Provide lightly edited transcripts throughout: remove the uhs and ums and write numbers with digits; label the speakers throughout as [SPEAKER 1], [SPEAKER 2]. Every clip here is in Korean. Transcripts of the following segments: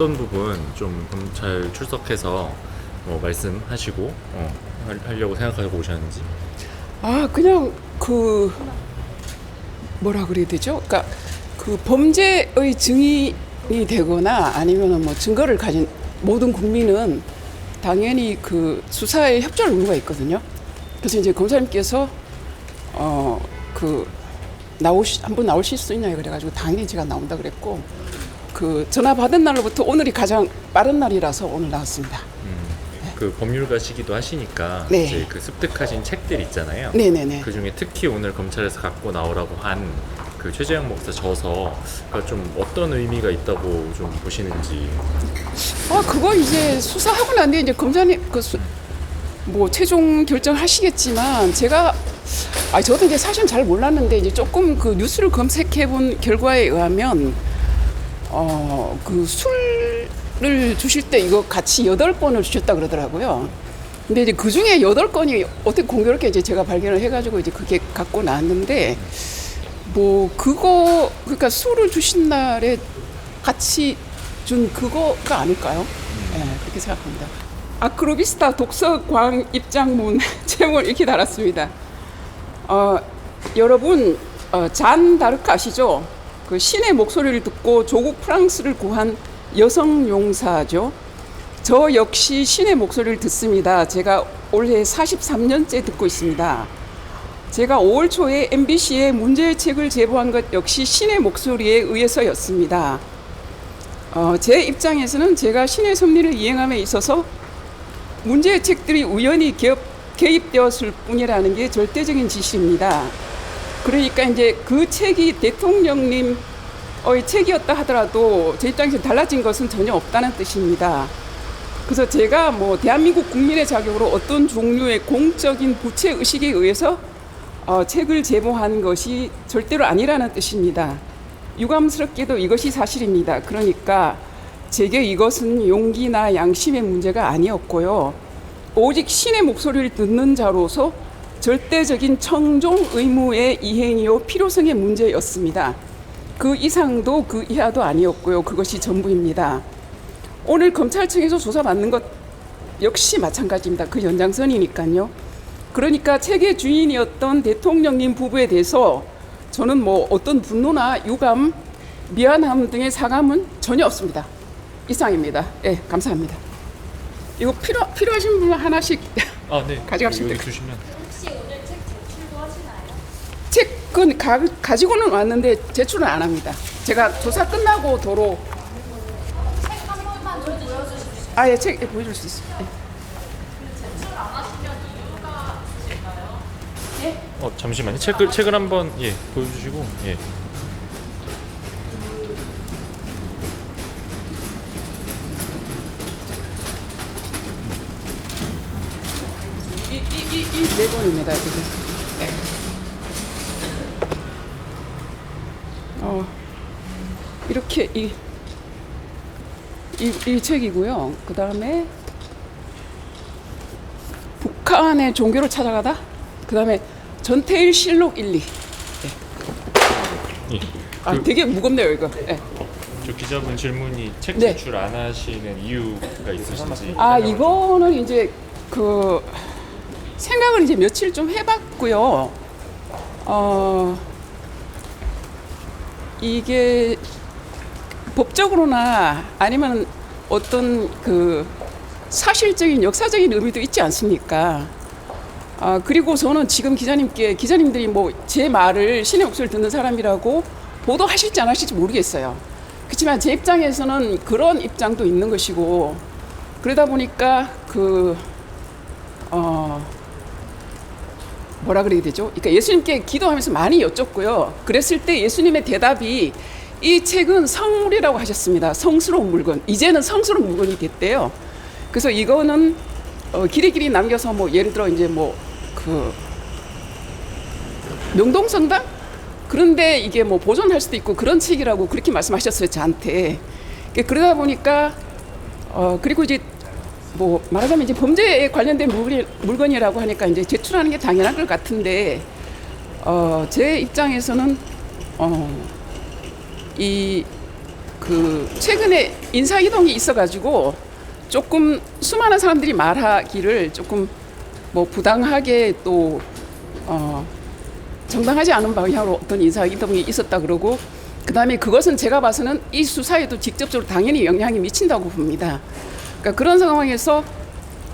[SPEAKER 1] 어떤 부분 좀 검찰 출석해서 말씀하시고 하려고 생각하고 오셨는지.
[SPEAKER 2] 그냥 뭐라 그래야 되죠? 그러니까 그 범죄의 증인이 되거나 아니면은 뭐 증거를 가진 모든 국민은 당연히 그 수사에 협조할 의무가 있거든요. 그래서 이제 검사님께서 한번 나오실 수 있냐 그래가지고 당연히 제가 나온다 그랬고, 그 전화 받은 날로부터 오늘이 가장 빠른 날이라서 오늘 나왔습니다.
[SPEAKER 1] 그 법률가시기도 하시니까
[SPEAKER 2] 네.
[SPEAKER 1] 이제 그 습득하신 책들 있잖아요.
[SPEAKER 2] 네네네.
[SPEAKER 1] 그 중에 특히 오늘 검찰에서 갖고 나오라고 한 그 최재형 목사 저서가 좀 어떤 의미가 있다고 좀 보시는지.
[SPEAKER 2] 그거 이제 수사하고 난 뒤에 이제 검사님 뭐 최종 결정하시겠지만, 저도 이제 사실 잘 몰랐는데 이제 조금 그 뉴스를 검색해 본 결과에 의하면 그 술을 주실 때 이거 같이 8건을 주셨다 그러더라고요. 근데 이제 그 중에 8건이 어떻게 공교롭게 이제 제가 발견을 해가지고 이제 그게 갖고 나왔는데, 그러니까 술을 주신 날에 같이 준 그거가 아닐까요? 네, 그렇게 생각합니다. 아크로비스타 독서광 입장문 제목을 이렇게 달았습니다. 여러분, 잔 다르크 아시죠? 그 신의 목소리를 듣고 조국 프랑스를 구한 여성 용사죠. 저 역시 신의 목소리를 듣습니다. 제가 올해 43년째 듣고 있습니다. 제가 5월 초에 MBC에 문제책을 제보한 것 역시 신의 목소리에 의해서였습니다. 제 입장에서는 제가 신의 섭리를 이행함에 있어서 문제책들이 우연히 개입되었을 뿐이라는 게 절대적인 지시입니다. 그러니까 이제 그 책이 대통령님의 책이었다 하더라도 제 입장에서 달라진 것은 전혀 없다는 뜻입니다. 그래서 제가 대한민국 국민의 자격으로 어떤 종류의 공적인 부채 의식에 의해서 책을 제보한 것이 절대로 아니라는 뜻입니다. 유감스럽게도 이것이 사실입니다. 그러니까 제게 이것은 용기나 양심의 문제가 아니었고요. 오직 신의 목소리를 듣는 자로서 절대적인 청종 의무의 이행이요 필요성의 문제였습니다. 그 이상도 그 이하도 아니었고요. 그것이 전부입니다. 오늘 검찰청에서 조사받는 것 역시 마찬가지입니다. 그 연장선이니까요. 그러니까 책의 주인이었던 대통령님 부부에 대해서 저는 어떤 분노나 유감, 미안함 등의 사감은 전혀 없습니다. 이상입니다. 네, 감사합니다. 이거 필요하신 분 하나씩
[SPEAKER 1] 네.
[SPEAKER 2] 가져가시면
[SPEAKER 1] 여기
[SPEAKER 2] 돼요.
[SPEAKER 1] 주시면.
[SPEAKER 3] 혹시 오늘 책 제출도 하시나요?
[SPEAKER 2] 책은 가지고는 왔는데 제출은 안 합니다. 제가 조사 끝나고 도로
[SPEAKER 3] 책 한 번만 좀 보여주십시오.
[SPEAKER 2] 예, 책 보여줄 수 있어요. 네.
[SPEAKER 3] 제출 안 하시면 이유가 있으실까요? 예?
[SPEAKER 1] 잠시만요. 책을 한번 보여주시고.
[SPEAKER 2] 이 네 권입니다. 네. 이렇게 이 책이고요. 그 다음에 북한의 종교를 찾아가다. 그 다음에 전태일 실록 1, 2. 네. 되게 무겁네요 이거. 네.
[SPEAKER 1] 저 기자분 질문이 책
[SPEAKER 2] 네.
[SPEAKER 1] 제출 안 하시는 이유가 있으신지.
[SPEAKER 2] 이거는 이제 생각을 이제 며칠 좀 해봤고요. 이게 법적으로나 아니면 어떤 사실적인 역사적인 의미도 있지 않습니까? 그리고 저는 지금 기자님들이 제 말을 신의 목소리를 듣는 사람이라고 보도하실지 안 하실지 모르겠어요. 그렇지만 제 입장에서는 그런 입장도 있는 것이고, 그러다 보니까 뭐라 그래야 되죠? 그러니까 예수님께 기도하면서 많이 여쭙고요. 그랬을 때 예수님의 대답이 이 책은 성물이라고 하셨습니다. 성스러운 물건. 이제는 성스러운 물건이 됐대요. 그래서 이거는 길이길이 남겨서 예를 들어 이제 명동성당? 그런데 이게 보존할 수도 있고 그런 책이라고 그렇게 말씀하셨어요, 저한테. 그러다 보니까 그리고 이제 말하자면 이제 범죄에 관련된 물건이라고 하니까 이제 제출하는 게 당연한 것 같은데, 제 입장에서는 최근에 인사이동이 있어가지고 조금 수많은 사람들이 말하기를 조금 뭐 부당하게 또 정당하지 않은 방향으로 어떤 인사이동이 있었다 그러고, 그 다음에 그것은 제가 봐서는 이 수사에도 직접적으로 당연히 영향이 미친다고 봅니다. 그러니까 그런 상황에서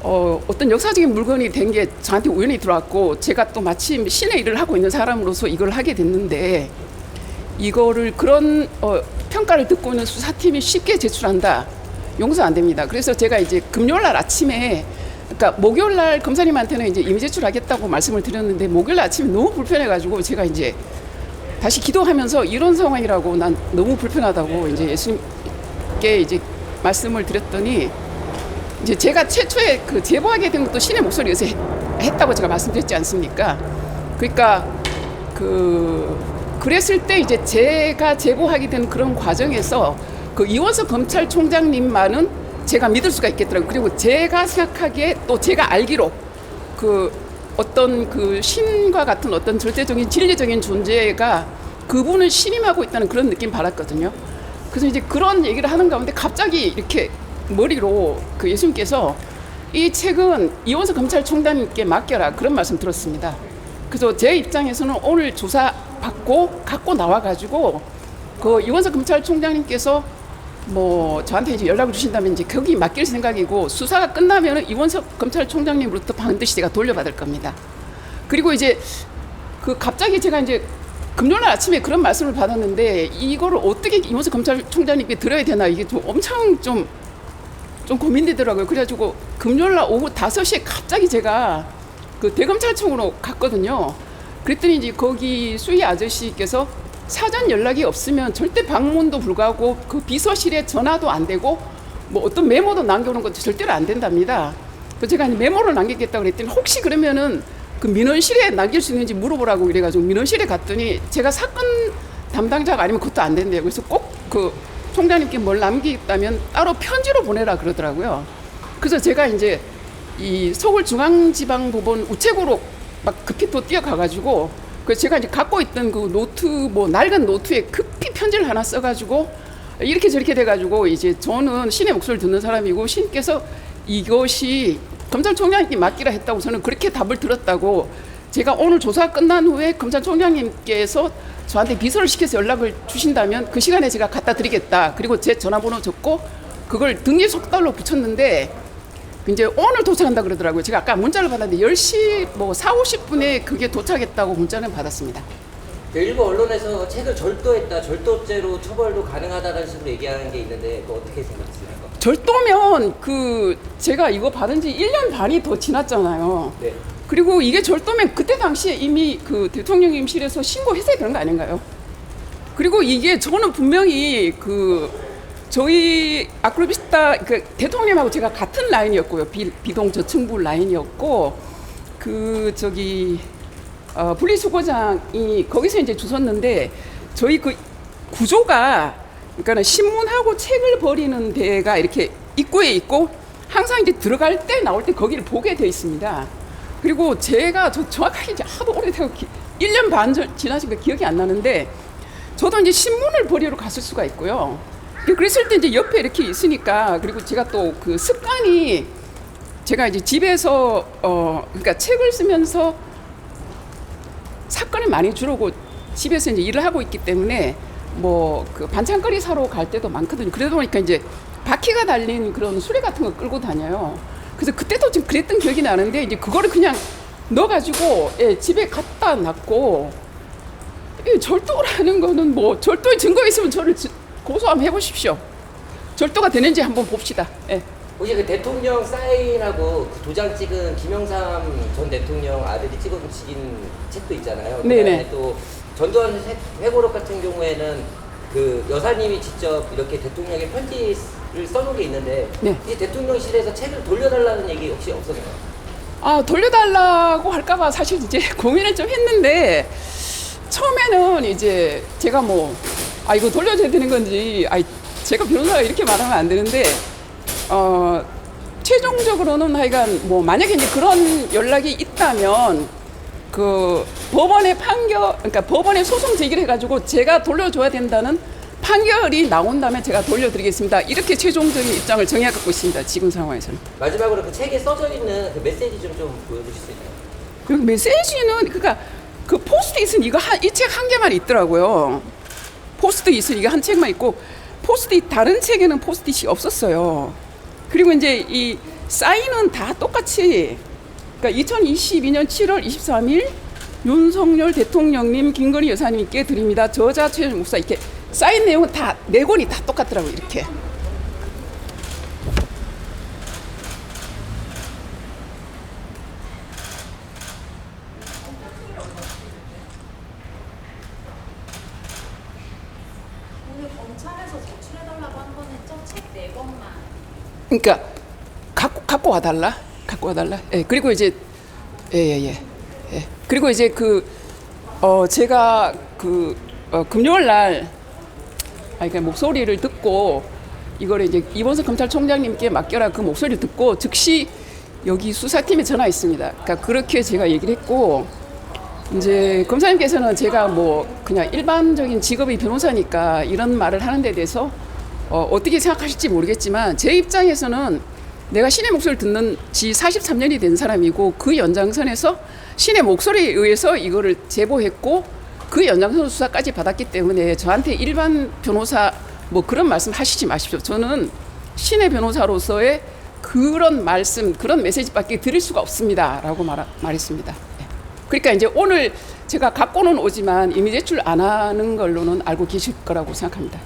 [SPEAKER 2] 어떤 역사적인 물건이 된 게 저한테 우연히 들어왔고, 제가 또 마침 신의 일을 하고 있는 사람으로서 이걸 하게 됐는데, 이거를 그런 평가를 듣고 있는 수사팀이 쉽게 제출한다, 용서 안 됩니다. 그래서 제가 이제 금요일날 아침에, 그러니까 목요일날 검사님한테는 이제 임의 제출하겠다고 말씀을 드렸는데, 목요일날 아침에 너무 불편해가지고 제가 이제 다시 기도하면서 이런 상황이라고 난 너무 불편하다고 이제 예수님께 이제 말씀을 드렸더니, 이제 제가 최초에 그 제보하게 된 것도 신의 목소리에서 했다고 제가 말씀드렸지 않습니까? 그러니까 그랬을 때 이제 제가 제보하게 된 그런 과정에서 그 이원석 검찰총장님만은 제가 믿을 수가 있겠더라고요. 그리고 제가 생각하기에 또 제가 알기로 그 어떤 그 신과 같은 어떤 절대적인 진리적인 존재가 그분을 신임하고 있다는 그런 느낌 받았거든요. 그래서 이제 그런 얘기를 하는 가운데 갑자기 이렇게 머리로 그 예수님께서 이 책은 이원석 검찰총장님께 맡겨라, 그런 말씀 들었습니다. 그래서 제 입장에서는 오늘 조사 받고 갖고 나와가지고 그 이원석 검찰총장님께서 뭐 저한테 이제 연락을 주신다면 이제 거기 맡길 생각이고, 수사가 끝나면은 이원석 검찰총장님으로부터 반드시 제가 돌려받을 겁니다. 그리고 이제 그 갑자기 제가 이제 금요일 아침에 그런 말씀을 받았는데, 이거를 어떻게 이원석 검찰총장님께 들어야 되나, 이게 좀 엄청 좀 고민되더라고요. 그래가지고 금요일날 오후 5시에 갑자기 제가 그 대검찰청으로 갔거든요. 그랬더니 이제 거기 수위 아저씨께서 사전 연락이 없으면 절대 방문도 불가하고 그 비서실에 전화도 안 되고 뭐 어떤 메모도 남겨오는 것도 절대로 안 된답니다. 그래서 제가 메모를 남기겠다고 그랬더니 혹시 그러면은 그 민원실에 남길 수 있는지 물어보라고 이래가지고 민원실에 갔더니 제가 사건 담당자가 아니면 그것도 안 된대요. 그래서 꼭 그 총장님께 뭘 남기겠다면 따로 편지로 보내라 그러더라고요. 그래서 제가 이제 이 서울중앙지방법원 우체국으로 막 급히 또 뛰어가가지고, 그래서 제가 이제 갖고 있던 그 노트, 뭐 낡은 노트에 급히 편지를 하나 써가지고 이렇게 저렇게 돼가지고, 이제 저는 신의 목소리를 듣는 사람이고 신께서 이것이 검찰총장님께 맡기라 했다고 저는 그렇게 답을 들었다고, 제가 오늘 조사 끝난 후에 검찰총장님께서 저한테 비서를 시켜서 연락을 주신다면 그 시간에 제가 갖다 드리겠다. 그리고 제 전화번호 적고 그걸 등기 속달로 붙였는데 이제 오늘 도착한다 그러더라고요. 제가 아까 문자를 받았는데 10시 뭐 4, 50분에 그게 도착했다고 문자는 받았습니다.
[SPEAKER 4] 일부 언론에서 책을 절도했다, 절도죄로 처벌도 가능하다는 식으로 얘기하는 게 있는데 그거 어떻게 생각하십니까?
[SPEAKER 2] 절도면 그 제가 이거 받은 지 1년 반이 더 지났잖아요.
[SPEAKER 4] 네.
[SPEAKER 2] 그리고 이게 절도면 그때 당시에 이미 그 대통령님실에서 신고했어야 되는 거 아닌가요? 그리고 이게 저는 분명히 그 저희 아크로비스타 그 대통령님하고 제가 같은 라인이었고요. 비동 저층부 라인이었고, 그 저기 분리수거장이 거기서 이제 주웠는데, 저희 그 구조가 그러니까 신문하고 책을 버리는 데가 이렇게 입구에 있고 항상 이제 들어갈 때 나올 때 거기를 보게 돼 있습니다. 그리고 제가 정확하게 이제 하도 오래되고 1년 반 지나니까 기억이 안 나는데, 저도 이제 신문을 버리러 갔을 수가 있고요. 그랬을 때 이제 옆에 이렇게 있으니까, 그리고 제가 또 그 습관이 제가 이제 집에서 그러니까 책을 쓰면서 사건을 많이 주르고 집에서 이제 일을 하고 있기 때문에 뭐 그 반찬거리 사러 갈 때도 많거든요. 그러다 보니까 이제 바퀴가 달린 그런 수레 같은 거 끌고 다녀요. 그래서 그때도 좀 그랬던 기억이 나는데, 이제 그거를 그냥 넣어가지고 집에 갖다 놨고, 절도라는 거는 뭐 절도의 증거 있으면 저를 고소 한번 해보십시오. 절도가 되는지 한번 봅시다. 예.
[SPEAKER 4] 혹시 그 대통령 사인하고 그 도장 찍은 김영삼 전 대통령 아들이 찍은 책도 있잖아요.
[SPEAKER 2] 네네.
[SPEAKER 4] 또 전두환 회고록 같은 경우에는 그 여사님이 직접 이렇게 대통령에게 편지를 써놓은 게 있는데,
[SPEAKER 2] 네.
[SPEAKER 4] 이 대통령실에서 책을 돌려달라는 얘기 혹시 없었나요?
[SPEAKER 2] 아, 돌려달라고 할까봐 사실 이제 고민을 좀 했는데, 처음에는 이제 제가 뭐 이거 돌려줘야 되는 건지, 제가 변호사가 이렇게 말하면 안 되는데, 최종적으로는 하여간 뭐 만약에 이제 그런 연락이 있다면 그 법원의 그러니까 법원에 소송 제기를 해가지고 제가 돌려줘야 된다는 판결이 나온다면 제가 돌려드리겠습니다. 이렇게 최종적인 입장을 정해갖고 있습니다. 지금 상황에서는.
[SPEAKER 4] 마지막으로 그 책에 써져 있는 그 메시지 좀 보여주실 수 있나요?
[SPEAKER 2] 그 메시지는 그러니까 그 포스트잇은 이거 이 책 한 개만 있더라고요. 포스트잇은 이게 한 책만 있고 포스트잇 다른 책에는 포스트잇이 없었어요. 그리고 이제 이 사인은 다 똑같이 그러니까 2022년 7월 23일 윤석열 대통령님 김건희 여사님께 드립니다. 저자 최재형 목사 이렇게 사인 내용은 다 네 권이 다 똑같더라고요. 이렇게.
[SPEAKER 3] 오늘 검찰에서 제출해달라고 한 거는 저책 4권만.
[SPEAKER 2] 그러니까 갖고 와달라. 갖고 와달라. 예. 그리고 이제 예. 그리고 이제 제가 금요일 날 그러니까 목소리를 듣고 이거를 이제 이본석 검찰총장님께 맡겨라 그 목소리를 듣고 즉시 여기 수사팀에 전화했습니다. 그러니까 그렇게 제가 얘기를 했고 이제 검사님께서는 제가 뭐 그냥 일반적인 직업이 변호사니까 이런 말을 하는 데 대해서 어떻게 생각하실지 모르겠지만 제 입장에서는 내가 신의 목소리를 듣는 지 43년이 된 사람이고 그 연장선에서 신의 목소리에 의해서 이거를 제보했고 그 연장선 수사까지 받았기 때문에 저한테 일반 변호사 뭐 그런 말씀 하시지 마십시오. 저는 신의 변호사로서의 그런 말씀, 그런 메시지밖에 드릴 수가 없습니다라고 말했습니다. 그러니까 이제 오늘 제가 갖고는 오지만 이미 제출 안 하는 걸로는 알고 계실 거라고 생각합니다.